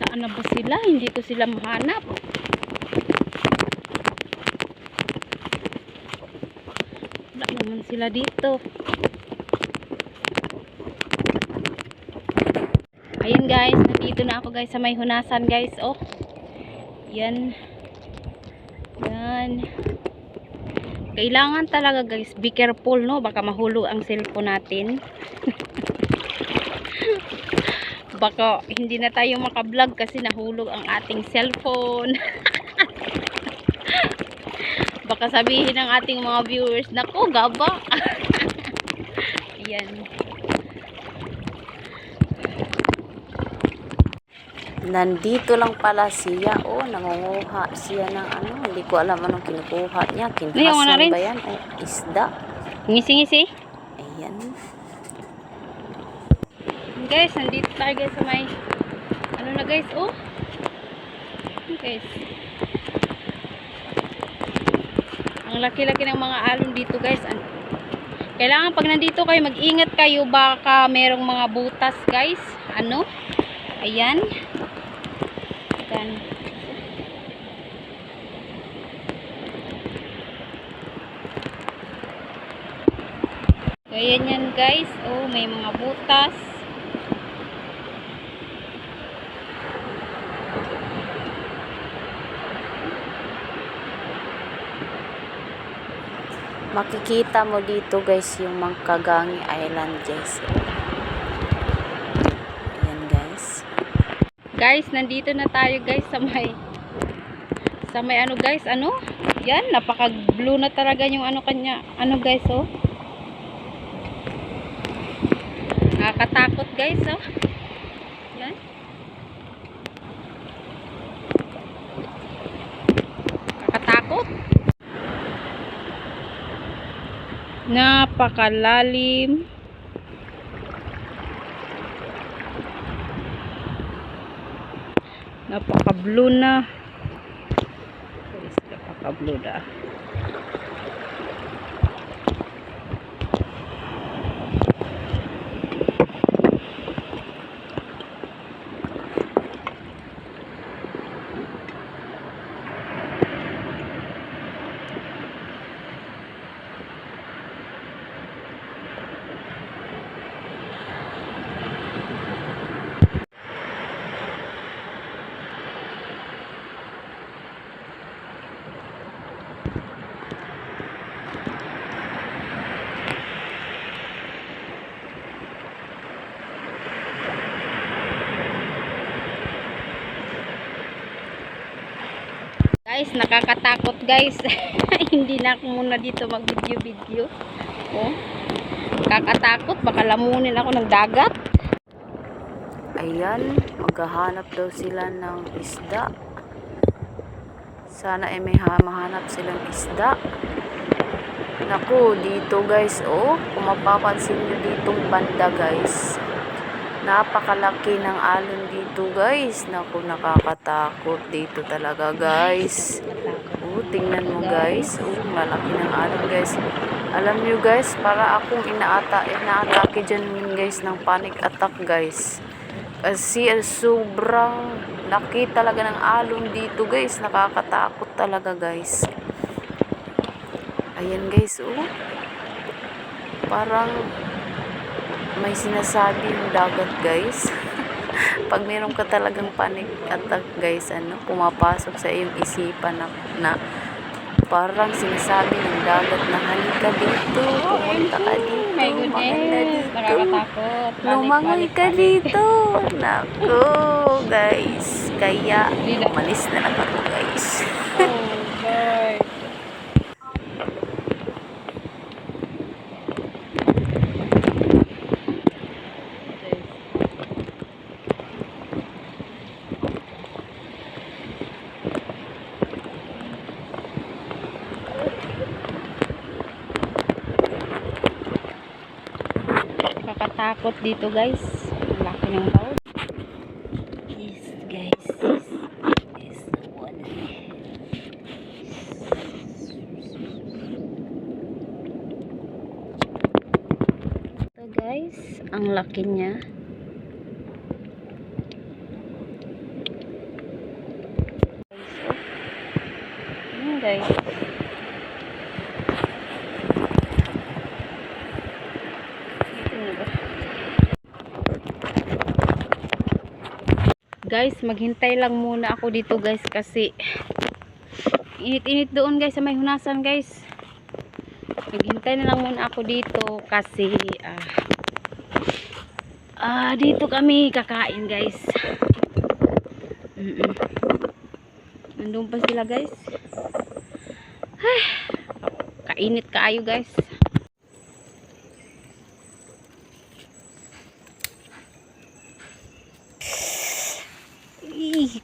Nasaan na ba sila? Hindi ko sila mahanap. Wala naman sila dito. Ayun guys, nandito na ako guys sa may hunasan guys. Oh. Yan. Yan. Kailangan talaga guys, be careful no, baka mahulog ang cellphone natin. Baka hindi na tayo makablog kasi nahulog ang ating cellphone. Baka sabihin ng ating mga viewers, nako gaba. Ayan. Nandito lang pala siya. Oh, nangunguha siya ng ano. Hindi ko alam anong kinukuha niya. Kinhasan ba yan? O isda? Ngisi-ngisi. Ayan. Guys, nandito tayo guys sa may ano na guys, oh. Guys. Ang laki-laki ng mga alon dito guys. Kailangan pag nandito kayo, mag-ingat kayo, baka merong mga butas guys. Ano? Ayan. Ayan. Ayan yan guys. Oh, may mga butas. Makikita mo dito guys yung Mangkagangi Island guys. Ayan guys. Guys, nandito na tayo guys sa may ano guys, ano? Yan, napaka-blue na talaga yung ano kanya. Ano guys, oh. Nakakatakot guys, oh. Yan. Nakakatakot. Napakalalim. Napaka-blue na. Napaka-blue na. Guys, nakakatakot guys. Hindi na ako muna dito mag-video-video. Oh. Nakakatakot, baka lamunin ako ng dagat. Ayan, maghahanap daw sila ng isda. Sana ay may mahanap silang isda. Naku, dito guys, oh, kung mapapansin nyo ditong banda guys, napakalaki ng alon dito guys. Naku, nakakatakot dito talaga guys. Oh, tingnan mo guys. Oh, malaki ng alon guys. Alam nyo guys, para akong inaatake dyan guys ng panic attack guys. Kasi sobrang laki talaga ng alon dito guys. Nakakatakot talaga guys. Ayan guys, oh. Parang may sinasabi yung dagat guys. Pag meron ka talagang panic attack guys, ano, pumapasok sa iyong isipan na parang sinasabi ng dagat na halika dito, pumunta ka dito, maganda dito, lumangoy ka dito. Naku guys, kaya umalis na lang ako guys. Nakakatakot dito guys. Ang laki ng bawd. Yes guys, this one. Ito guys, ang laki niya. Ayan guys. Dito na ba? Guys, maghintay lang muna ako dito guys kasi init-init doon guys sa may hunasan guys. Maghintay na lang muna ako dito kasi dito kami kakain guys. Nandun pa sila guys. Ay, kainit kaayo guys. Ih,